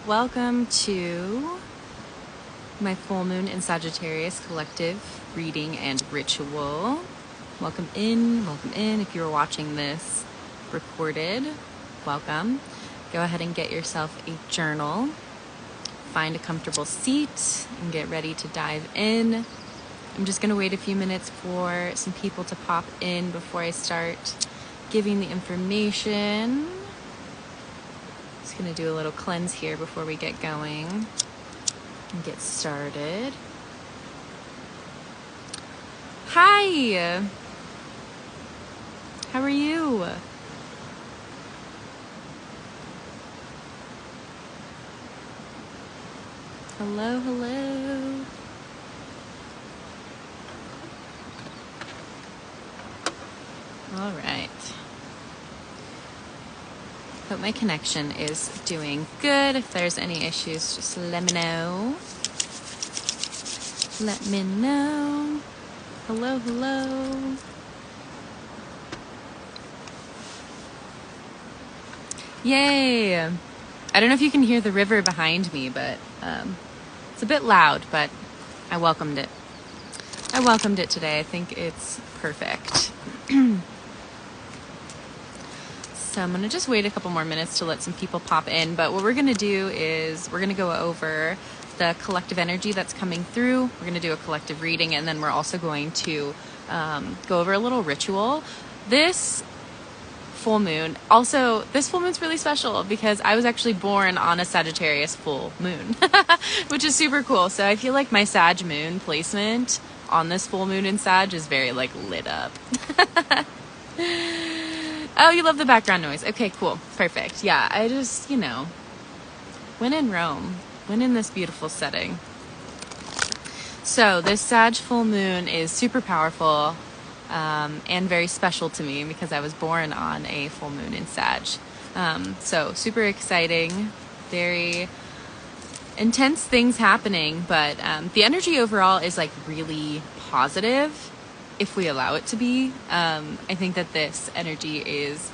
Welcome to my full moon in Sagittarius collective reading and ritual. Welcome in. If you're watching this recorded, welcome. Go ahead and get yourself a journal. Find a comfortable seat and get ready to dive in. I'm just going to wait a few minutes for some people to pop in before I start giving the information. Just going to do a little cleanse here before we get going and get started. Hi! How are you? Hello. All right. Hope my connection is doing good. If there's any issues, just let me know. Hello. Yay! I don't know if you can hear the river behind me, but it's a bit loud, but I welcomed it. Today. I think it's perfect. So I'm going to just wait a couple more minutes to let some people pop in. But what we're going to do is we're going to go over the collective energy that's coming through. We're going to do a collective reading, and then we're also going to go over a little ritual. This full moon's really special because I was actually born on a Sagittarius full moon, which is super cool. So I feel like my Sag moon placement on this full moon in Sag is very lit up. Oh, you love the background noise. Okay, cool. Perfect. Yeah, I just, when in Rome, when in this beautiful setting. So this Sag full moon is super powerful and very special to me because I was born on a full moon in Sag. So super exciting, very intense things happening, but the energy overall is really positive. If we allow it to be. I think that this energy is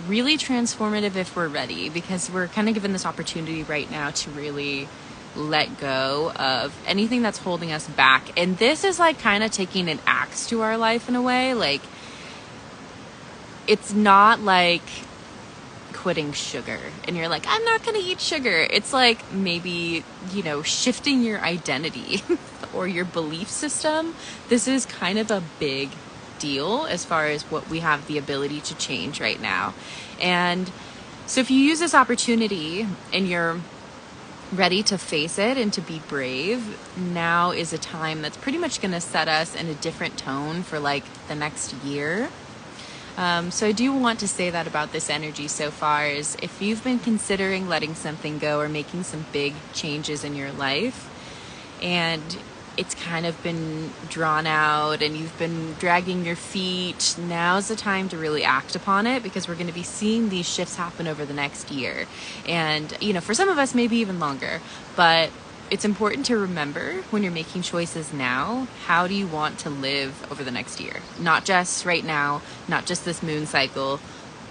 really transformative if we're ready, because we're kind of given this opportunity right now to really let go of anything that's holding us back. And this is kind of taking an axe to our life in a way. It's not like quitting sugar and you're like, I'm not going to eat sugar. It's maybe, shifting your identity or your belief system. This is kind of a big deal as far as what we have the ability to change right now. And so if you use this opportunity and you're ready to face it and to be brave, now is a time that's pretty much going to set us in a different tone for the next year. So I do want to say that about this energy so far is if you've been considering letting something go or making some big changes in your life and it's kind of been drawn out and you've been dragging your feet, now's the time to really act upon it, because we're going to be seeing these shifts happen over the next year. And, for some of us, maybe even longer, but it's important to remember when you're making choices now, how do you want to live over the next year? Not just right now, not just this moon cycle.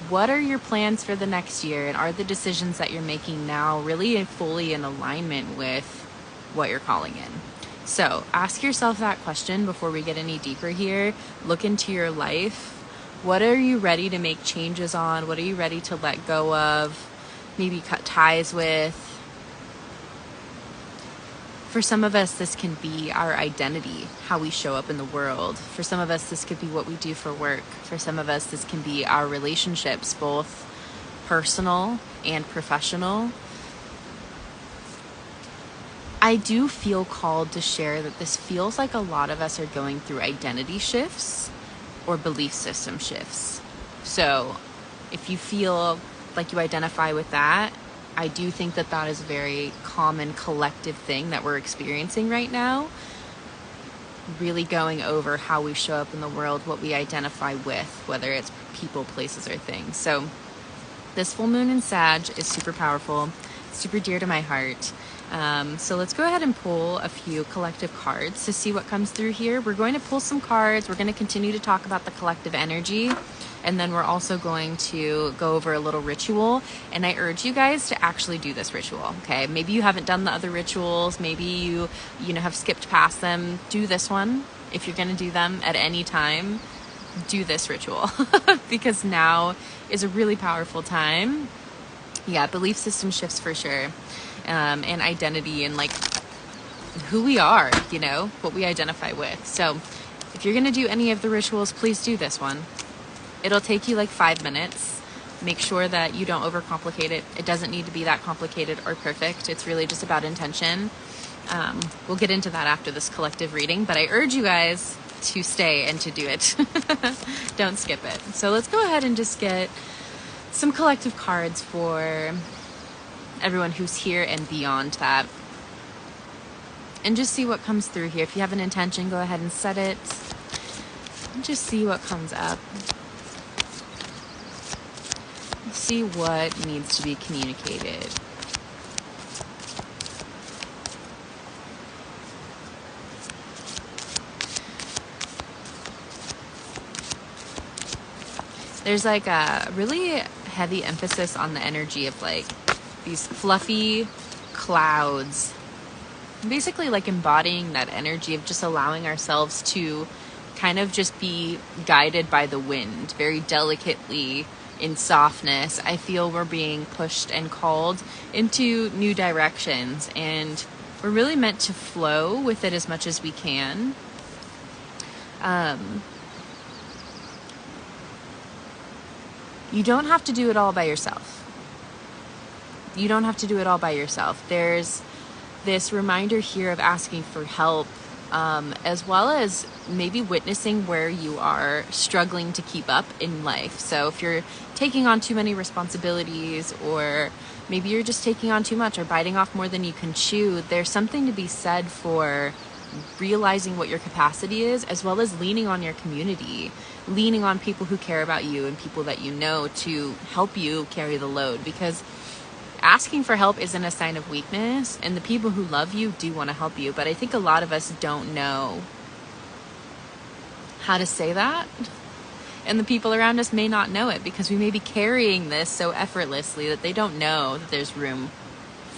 What are your plans for the next year? And are the decisions that you're making now really fully in alignment with what you're calling in? So ask yourself that question before we get any deeper here. Look into your life. What are you ready to make changes on? What are you ready to let go of? Maybe cut ties with? For some of us, this can be our identity, how we show up in the world. For some of us, this could be what we do for work. For some of us, this can be our relationships, both personal and professional. I do feel called to share that this feels like a lot of us are going through identity shifts or belief system shifts. So if you feel like you identify with that, I do think that that is a very common collective thing that we're experiencing right now. Really going over how we show up in the world, what we identify with, whether it's people, places, or things. So this full moon in Sag is super powerful, super dear to my heart. So let's go ahead and pull a few collective cards to see what comes through here. We're going to pull some cards. We're going to continue to talk about the collective energy. And then we're also going to go over a little ritual. And I urge you guys to actually do this ritual, okay? Maybe you haven't done the other rituals. Maybe you have skipped past them. Do this one. If you're going to do them at any time, do this ritual because now is a really powerful time. Yeah, belief system shifts for sure. And identity and like who we are, what we identify with. So if you're going to do any of the rituals, please do this one. It'll take you like 5 minutes. Make sure that you don't overcomplicate it. It doesn't need to be that complicated or perfect. It's really just about intention. We'll get into that after this collective reading, but I urge you guys to stay and to do it. Don't skip it. So let's go ahead and just get some collective cards for everyone who's here and beyond that. And just see what comes through here. If you have an intention, go ahead and set it. And just see what comes up. See what needs to be communicated. There's like a really heavy emphasis on the energy of like these fluffy clouds. Basically like embodying that energy of just allowing ourselves to kind of just be guided by the wind very delicately in softness. I feel we're being pushed and called into new directions, and we're really meant to flow with it as much as we can. You don't have to do it all by yourself. You don't have to do it all by yourself. There's this reminder here of asking for help, as well as maybe witnessing where you are struggling to keep up in life. So if you're taking on too many responsibilities, or maybe you're just taking on too much or biting off more than you can chew, there's something to be said for realizing what your capacity is, as well as leaning on your community, leaning on people who care about you and people that you know to help you carry the load, because asking for help isn't a sign of weakness, and the people who love you do want to help you. But I think a lot of us don't know how to say that, and the people around us may not know it because we may be carrying this so effortlessly that they don't know that there's room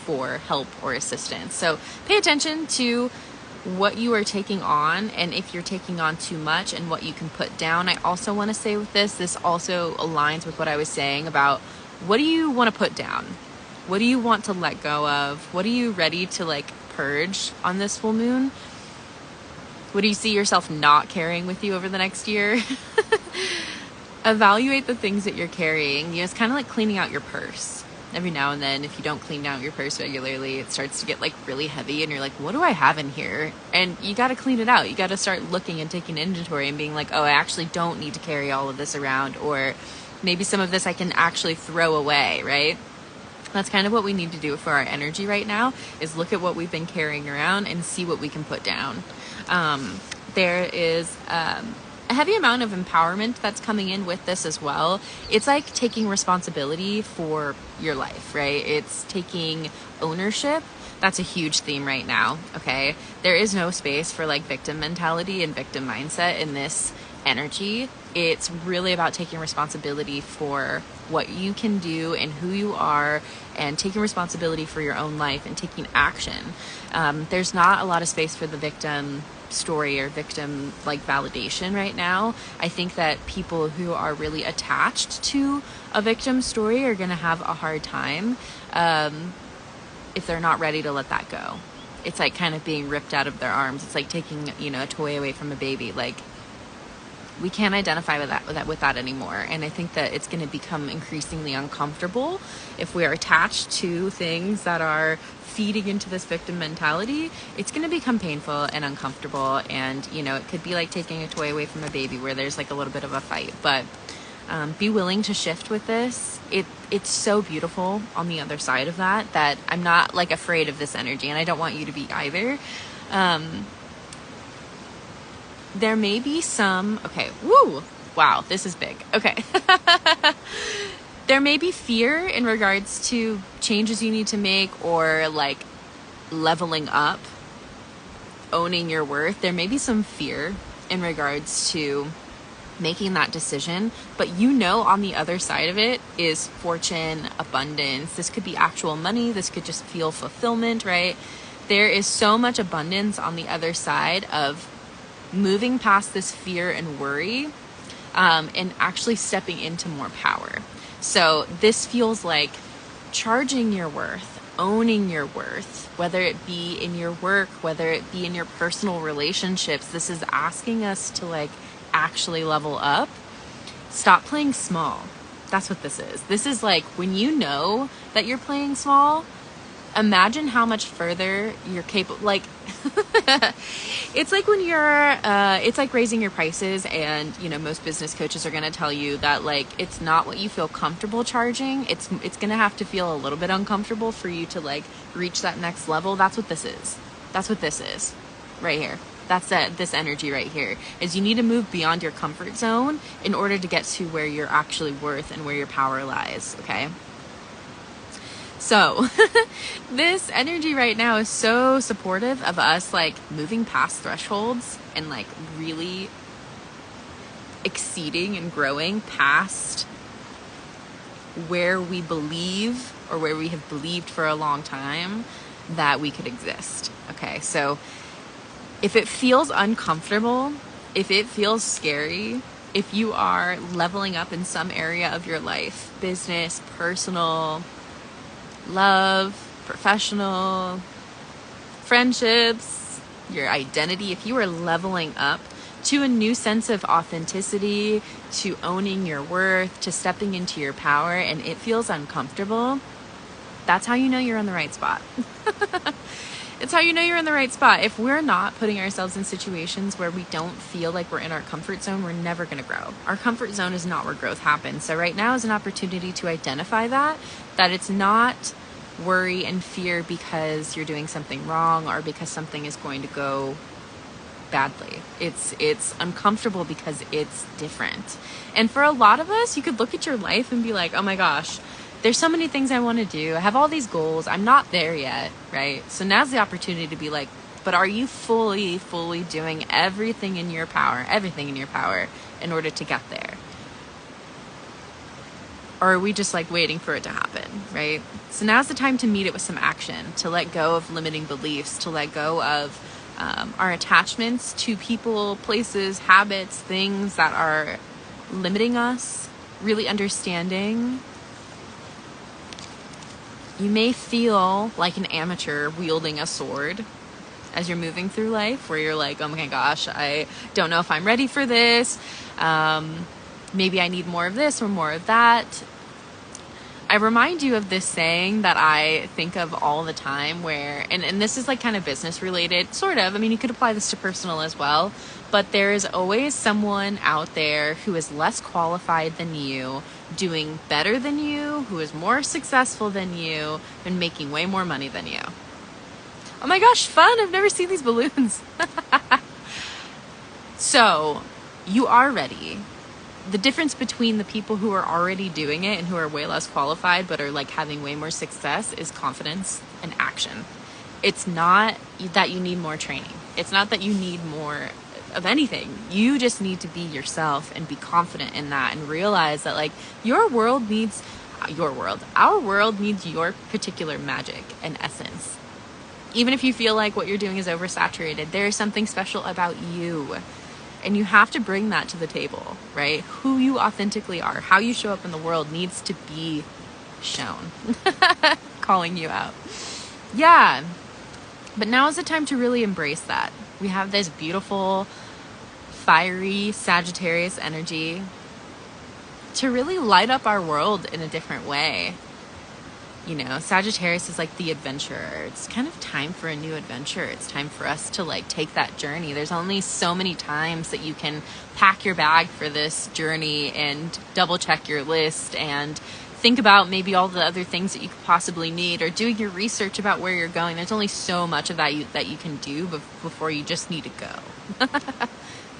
for help or assistance. So pay attention to what you are taking on, and if you're taking on too much, and what you can put down. I also want to say with this also aligns with what I was saying about what do you want to put down? What do you want to let go of? What are you ready to like purge on this full moon? What do you see yourself not carrying with you over the next year? Evaluate the things that you're carrying. It's kind of like cleaning out your purse. Every now and then, if you don't clean out your purse regularly, it starts to get like really heavy, and you're like, what do I have in here? And you got to clean it out. You got to start looking and taking inventory and being like, oh, I actually don't need to carry all of this around, or maybe some of this I can actually throw away, right? That's kind of what we need to do for our energy right now, is look at what we've been carrying around and see what we can put down. There is a heavy amount of empowerment that's coming in with this as well. It's like taking responsibility for your life, right? It's taking ownership. That's a huge theme right now, okay? There is no space for like victim mentality and victim mindset in this energy. It's really about taking responsibility for what you can do and who you are, and taking responsibility for your own life and taking action. There's not a lot of space for the victim story or victim like validation right now. I think that people who are really attached to a victim story are going to have a hard time if they're not ready to let that go. It's like kind of being ripped out of their arms. It's like taking, a toy away from a baby. Like, we can't identify with that anymore. And I think that it's going to become increasingly uncomfortable if we are attached to things that are feeding into this victim mentality. It's going to become painful and uncomfortable. And, it could be like taking a toy away from a baby where there's like a little bit of a fight. But be willing to shift with this. It's so beautiful on the other side of that I'm not like afraid of this energy, and I don't want you to be either. There may be some, wow, this is big. Okay. There may be fear in regards to changes you need to make, or like leveling up, owning your worth. There may be some fear in regards to making that decision, but you know on the other side of it is fortune, abundance. This could be actual money. This could just feel fulfillment, right? There is so much abundance on the other side of moving past this fear and worry, and actually stepping into more power. So this feels like charging your worth, owning your worth, whether it be in your work, whether it be in your personal relationships. This is asking us to like actually level up. Stop playing small. That's what this is. This is like when you know that you're playing small, imagine how much further you're capable. Like, it's like when you're, it's like raising your prices, and, you know, most business coaches are going to tell you that, like, it's not what you feel comfortable charging. It's going to have to feel a little bit uncomfortable for you to, like, reach that next level. That's what this is. That's what this is right here. That's it. This energy right here is you need to move beyond your comfort zone in order to get to where you're actually worth and where your power lies. Okay. So this energy right now is so supportive of us like moving past thresholds and like really exceeding and growing past where we believe, or where we have believed for a long time, that we could exist. Okay, so if it feels uncomfortable, if it feels scary, if you are leveling up in some area of your life, business, personal, love, professional, friendships, your identity, if you are leveling up to a new sense of authenticity, to owning your worth, to stepping into your power, and it feels uncomfortable, that's how you know you're in the right spot. It's how you know you're in the right spot. If we're not putting ourselves in situations where we don't feel like we're in our comfort zone, we're never going to grow. Our comfort zone is not where growth happens. So right now is an opportunity to identify that it's not worry and fear because you're doing something wrong or because something is going to go badly. It's uncomfortable because it's different. And for a lot of us, you could look at your life and be like, oh my gosh, there's so many things I want to do. I have all these goals. I'm not there yet, right? So now's the opportunity to be like, but are you fully doing everything in your power in order to get there? Or are we just like waiting for it to happen, right? So now's the time to meet it with some action, to let go of limiting beliefs, to let go of our attachments to people, places, habits, things that are limiting us, really understanding. You may feel like an amateur wielding a sword as you're moving through life, where you're like, oh my gosh, I don't know if I'm ready for this. Maybe I need more of this or more of that. I remind you of this saying that I think of all the time where, and this is like kind of business related, sort of. I mean, you could apply this to personal as well, but there is always someone out there who is less qualified than you, doing better than you, who is more successful than you, and making way more money than you. Oh my gosh, fun. I've never seen these balloons. So you are ready. The difference between the people who are already doing it and who are way less qualified but are like having way more success is confidence and action. It's not that you need more training. It's not that you need more of anything. You just need to be yourself and be confident in that and realize that like our world needs your particular magic and essence. Even if you feel like what you're doing is oversaturated, there is something special about you. And you have to bring that to the table, right? Who you authentically are, how you show up in the world needs to be shown. Calling you out. Yeah. But now is the time to really embrace that. We have this beautiful, fiery Sagittarius energy to really light up our world in a different way. You know, Sagittarius is like the adventurer. It's kind of time for a new adventure. It's time for us to like take that journey. There's only so many times that you can pack your bag for this journey and double check your list and think about maybe all the other things that you could possibly need, or doing your research about where you're going. There's only so much of that you can do before you just need to go.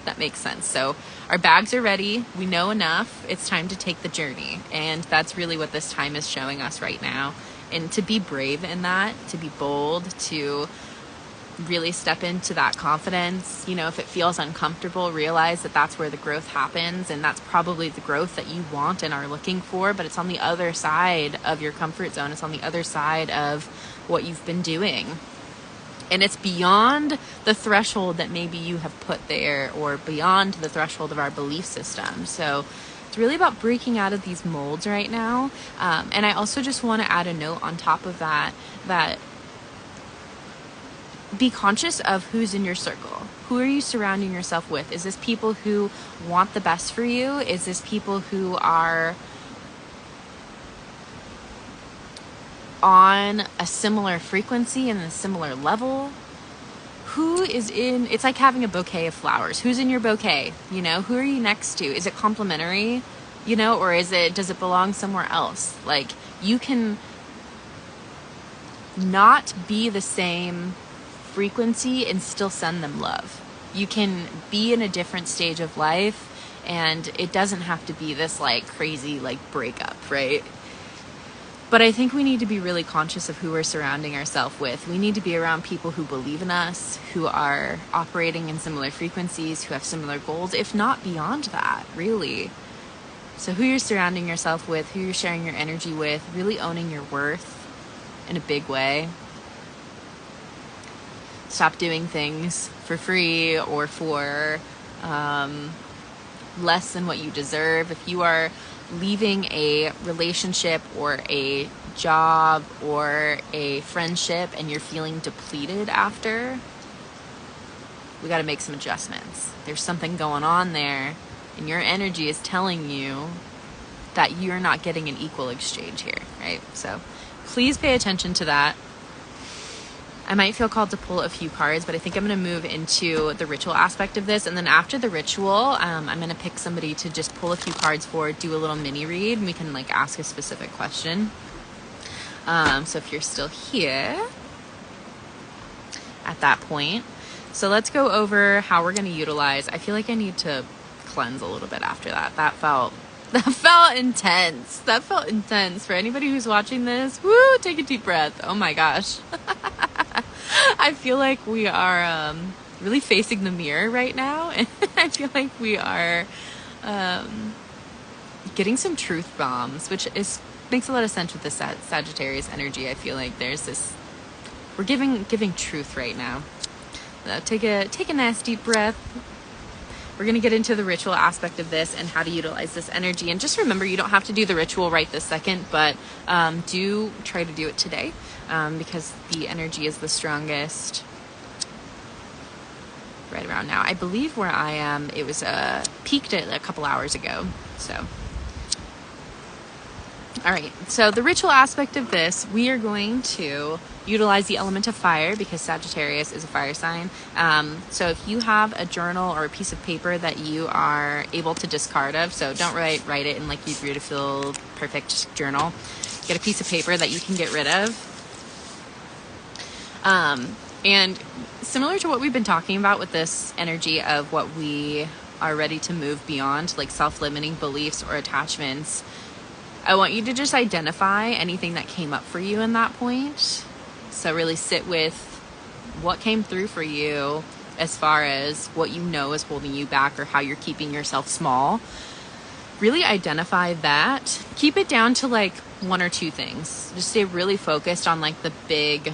That makes sense. So our bags are ready. We know enough. It's time to take the journey. And that's really what this time is showing us right now. And to be brave in that, to be bold, to really step into that confidence. You know, if it feels uncomfortable, realize that that's where the growth happens, and that's probably the growth that you want and are looking for, but it's on the other side of your comfort zone. It's on the other side of what you've been doing. And it's beyond the threshold that maybe you have put there, or beyond the threshold of our belief system. So it's really about breaking out of these molds right now. And I also just want to add a note on top of that, that be conscious of who's in your circle. Who are you surrounding yourself with? Is this people who want the best for you? Is this people who are on a similar frequency and a similar level? Who is in, it's like having a bouquet of flowers. Who's in your bouquet? You know, who are you next to? Is it complementary? You know, or does it belong somewhere else? Like, you can not be the same frequency and still send them love. You can be in a different stage of life, and it doesn't have to be this like crazy like breakup, right? But I think we need to be really conscious of who we're surrounding ourselves with. We need to be around people who believe in us, who are operating in similar frequencies, who have similar goals, if not beyond that, really. So who you're surrounding yourself with, who you're sharing your energy with, really owning your worth in a big way. Stop doing things for free or for less than what you deserve. If you are leaving a relationship or a job or a friendship and you're feeling depleted after, we got to make some adjustments. There's something going on there, and your energy is telling you that you're not getting an equal exchange here, right? So please pay attention to that. I might feel called to pull a few cards, but I think I'm going to move into the ritual aspect of this. And then after the ritual, I'm going to pick somebody to just pull a few cards for, do a little mini read, and we can like ask a specific question. So if you're still here at that point, so let's go over how we're going to utilize. I feel like I need to cleanse a little bit after that. That felt intense. That felt intense. For anybody who's watching this, woo, take a deep breath. Oh my gosh. I feel like we are really facing the mirror right now, and I feel like we are getting some truth bombs, which makes a lot of sense with the Sagittarius energy. I feel like there's this, we're giving truth right now. Take a nice deep breath. We're going to get into the ritual aspect of this and how to utilize this energy. And just remember, you don't have to do the ritual right this second, but do try to do it today, because the energy is the strongest right around now. I believe where I am, it was peaked a couple hours ago. So, all right. So the ritual aspect of this, we are going to utilize the element of fire, because Sagittarius is a fire sign. So if you have a journal or a piece of paper that you are able to discard of, so don't write it in like your beautiful, perfect journal. Get a piece of paper that you can get rid of. And similar to what we've been talking about with this energy of what we are ready to move beyond, like self-limiting beliefs or attachments, I want you to just identify anything that came up for you in that point. So really sit with what came through for you as far as what you know is holding you back or how you're keeping yourself small. Really identify that. Keep it down to like one or two things. Just stay really focused on like the big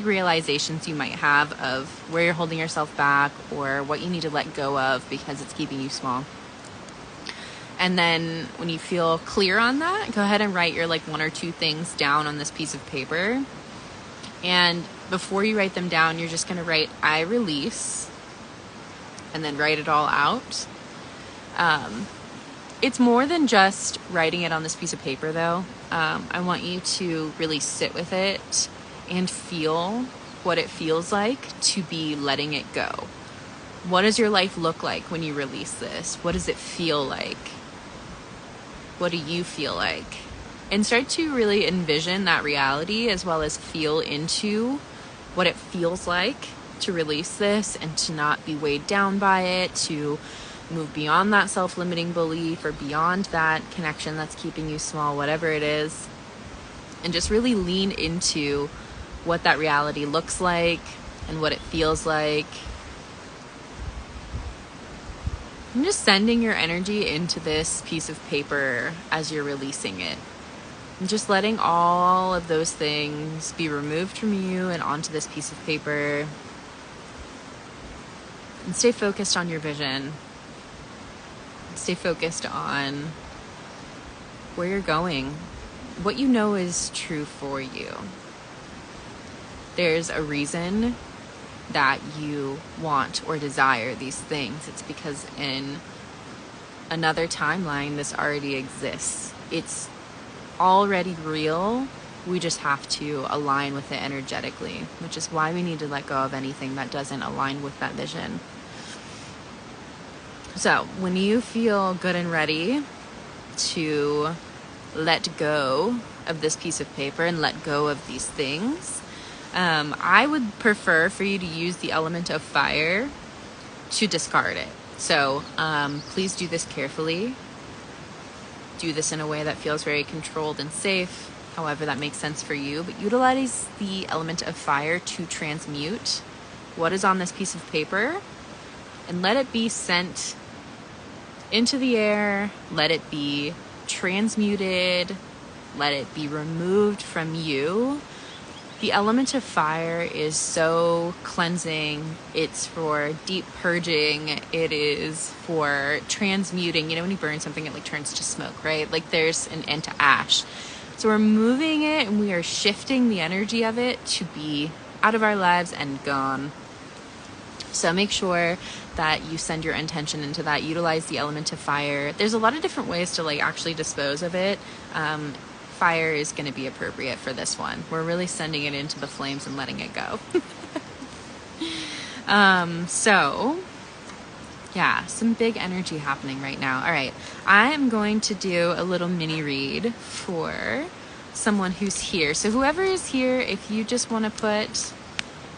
realizations you might have of where you're holding yourself back or what you need to let go of because it's keeping you small. And then when you feel clear on that, go ahead and write your like one or two things down on this piece of paper. And before you write them down, you're just going to write, I release, and then write it all out. It's more than just writing it on this piece of paper though. I want you to really sit with it and feel what it feels like to be letting it go. What does your life look like when you release this? What does it feel like? What do you feel like? And start to really envision that reality as well as feel into what it feels like to release this and to not be weighed down by it, to move beyond that self-limiting belief or beyond that connection that's keeping you small, whatever it is, and just really lean into what that reality looks like and what it feels like. I'm just sending your energy into this piece of paper as you're releasing it. And just letting all of those things be removed from you and onto this piece of paper. And stay focused on your vision. Stay focused on where you're going, what you know is true for you. There's a reason that you want or desire these things. It's because in another timeline, this already exists. It's already real. We just have to align with it energetically, which is why we need to let go of anything that doesn't align with that vision. So when you feel good and ready to let go of this piece of paper and let go of these things, I would prefer for you to use the element of fire to discard it. So please do this carefully. Do this in a way that feels very controlled and safe, however that makes sense for you. But utilize the element of fire to transmute what is on this piece of paper and let it be sent into the air. Let it be transmuted. Let it be removed from you. The element of fire is so cleansing. It's for deep purging. It is for transmuting. You know, when you burn something, it like turns to smoke, right? Like there's an end to ash. So we're moving it and we are shifting the energy of it to be out of our lives and gone. So make sure that you send your intention into that. Utilize the element of fire. There's a lot of different ways to like actually dispose of it. Fire is going to be appropriate for this one. We're really sending it into the flames and letting it go. So yeah, some big energy happening right now. All right, I am going to do a little mini read for someone who's here. So whoever is here, if you just want to put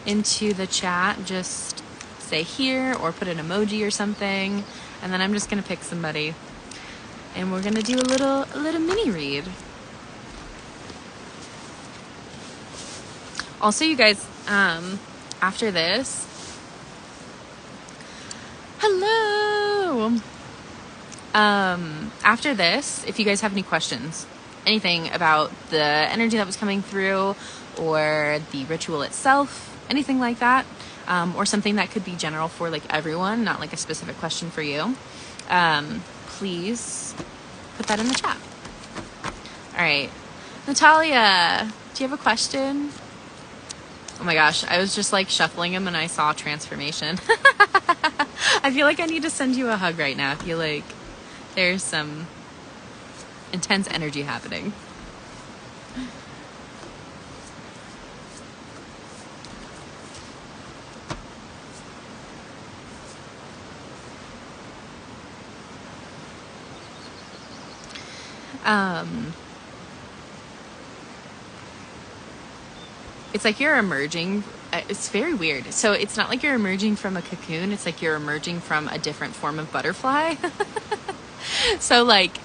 into the chat, just say here or put an emoji or something, and then I'm just going to pick somebody and we're going to do a little mini read. Also, you guys, after this, hello. After this, if you guys have any questions, anything about the energy that was coming through or the ritual itself, anything like that, or something that could be general for like everyone, not like a specific question for you, please put that in the chat. All right, Natalia, do you have a question? Oh my gosh, I was just like shuffling them and I saw transformation. I feel like I need to send you a hug right now. I feel like there's some intense energy happening. It's like you're emerging. It's very weird. So it's not like you're emerging from a cocoon. It's like you're emerging from a different form of butterfly. So like,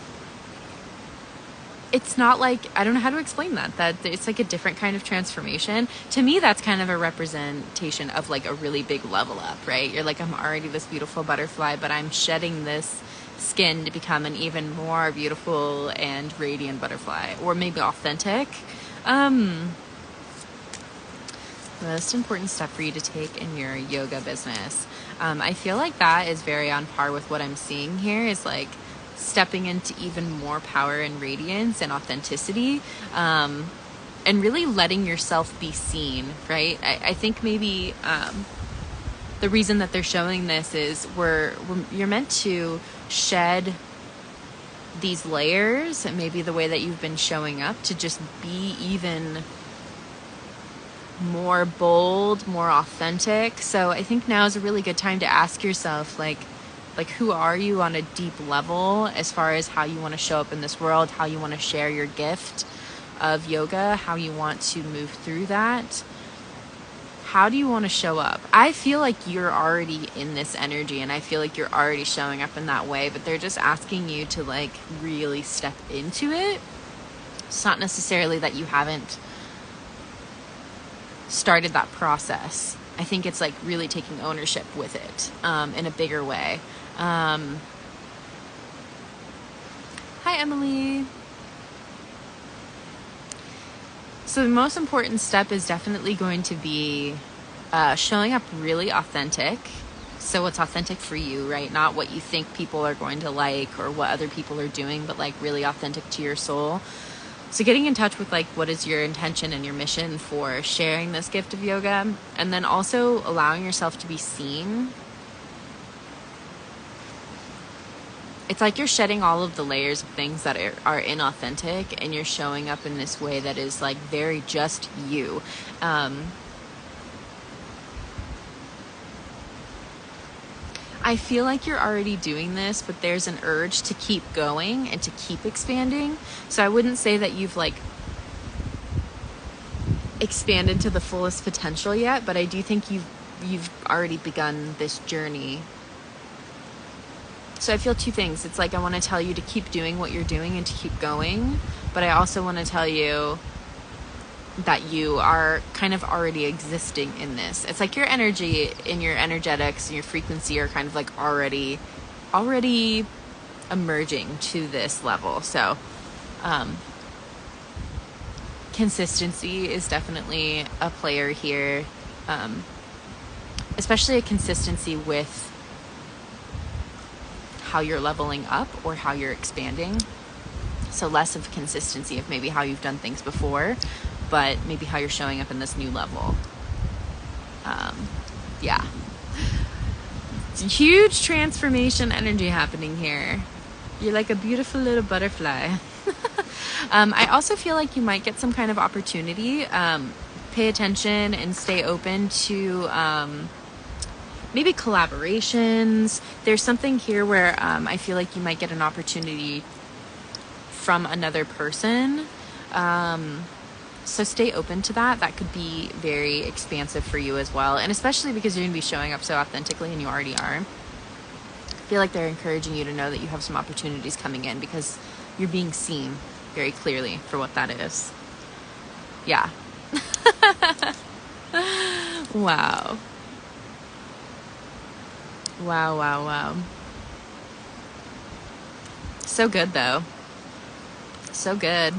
it's not like, I don't know how to explain that it's like a different kind of transformation. To me, that's kind of a representation of like a really big level up, right? You're like, I'm already this beautiful butterfly, but I'm shedding this skin to become an even more beautiful and radiant butterfly, or maybe authentic. Most important step for you to take in your yoga business. I feel like that is very on par with what I'm seeing here, is like stepping into even more power and radiance and authenticity, and really letting yourself be seen, right? I think maybe the reason that they're showing this is you're meant to shed these layers, and maybe the way that you've been showing up, to just be even more bold, more authentic. So I think now is a really good time to ask yourself, like who are you on a deep level, as far as how you want to show up in this world, how you want to share your gift of yoga, how you want to move through that. How do you want to show up? I feel like you're already in this energy, and I feel like you're already showing up in that way, but they're just asking you to like really step into it. It's not necessarily that you haven't started that process. I think it's like really taking ownership with it in a bigger way. Hi, Emily. So the most important step is definitely going to be showing up really authentic. So what's authentic for you, right? Not what you think people are going to like or what other people are doing, but like really authentic to your soul. So getting in touch with like what is your intention and your mission for sharing this gift of yoga, and then also allowing yourself to be seen. It's like you're shedding all of the layers of things that are inauthentic, and you're showing up in this way that is like very just you. I feel like you're already doing this, but there's an urge to keep going and to keep expanding. So I wouldn't say that you've like expanded to the fullest potential yet, but I do think you've already begun this journey. So I feel two things. It's like I want to tell you to keep doing what you're doing and to keep going, but I also want to tell you that you are kind of already existing in this. It's like your energy and your energetics and your frequency are kind of like already emerging to this level. So consistency is definitely a player here, especially a consistency with how you're leveling up or how you're expanding. So less of consistency of maybe how you've done things before, but maybe how you're showing up in this new level. Yeah. It's a huge transformation energy happening here. You're like a beautiful little butterfly. I also feel like you might get some kind of opportunity. Pay attention and stay open to maybe collaborations. There's something here where I feel like you might get an opportunity from another person. So stay open to that. That could be very expansive for you as well. And especially because you're going to be showing up so authentically, and you already are. I feel like they're encouraging you to know that you have some opportunities coming in because you're being seen very clearly for what that is. Yeah. Wow. Wow. So good though. So good.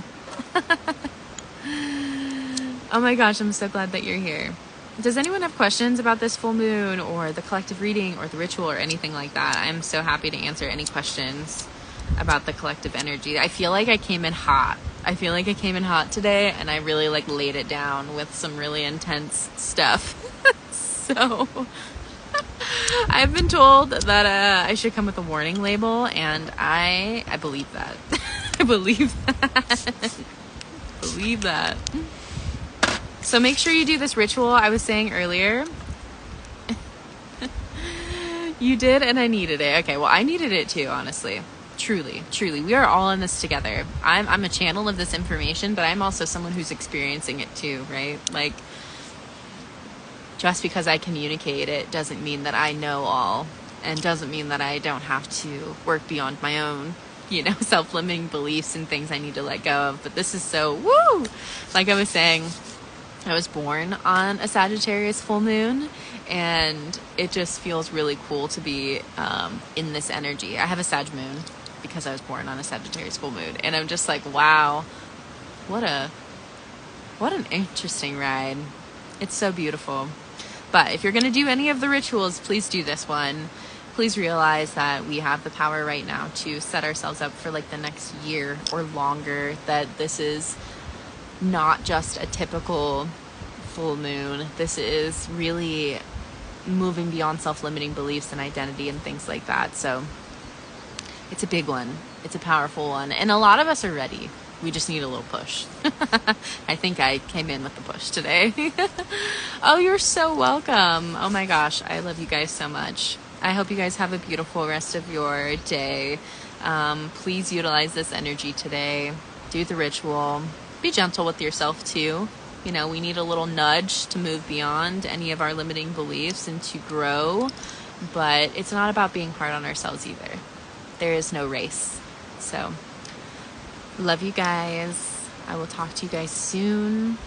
Oh my gosh, I'm so glad that you're here. Does anyone have questions about this full moon or the collective reading or the ritual or anything like that? I'm so happy to answer any questions about the collective energy. I feel like I came in hot. Today, and I really like laid it down with some really intense stuff. So I've been told that I should come with a warning label, and I believe that. I believe that. So make sure you do this ritual I was saying earlier. You did, and I needed it. Okay, well, I needed it too, honestly. Truly. We are all in this together. I'm a channel of this information, but I'm also someone who's experiencing it too, right? Like, just because I communicate it doesn't mean that I know all, and doesn't mean that I don't have to work beyond my own, self-limiting beliefs and things I need to let go of. But this is so, woo! Like I was saying, I was born on a Sagittarius full moon, and it just feels really cool to be in this energy. I have a Sag moon because I was born on a Sagittarius full moon, and I'm just like, wow, what an interesting ride. It's so beautiful. But if you're going to do any of the rituals, please do this one. Please realize that we have the power right now to set ourselves up for like the next year or longer, that this is not just a typical full moon. This is really moving beyond self-limiting beliefs and identity and things like that. So it's a big one. It's a powerful one. And a lot of us are ready. We just need a little push. I think I came in with the push today. Oh, you're so welcome. Oh my gosh. I love you guys so much. I hope you guys have a beautiful rest of your day. Please utilize this energy today. Do the ritual. Be gentle with yourself too. We need a little nudge to move beyond any of our limiting beliefs and to grow. But it's not about being hard on ourselves either. There is no race. So, love you guys. I will talk to you guys soon.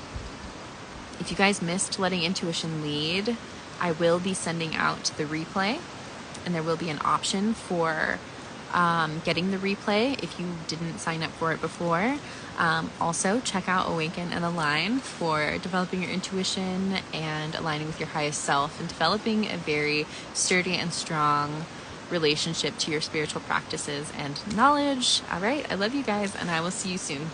If If you guys missed letting intuition lead, I will be sending out the replay, and there will be an option for getting the replay if you didn't sign up for it before. Also, check out Awaken and Align for developing your intuition and aligning with your highest self and developing a very sturdy and strong relationship to your spiritual practices and knowledge. All right, I love you guys, and I will see you soon.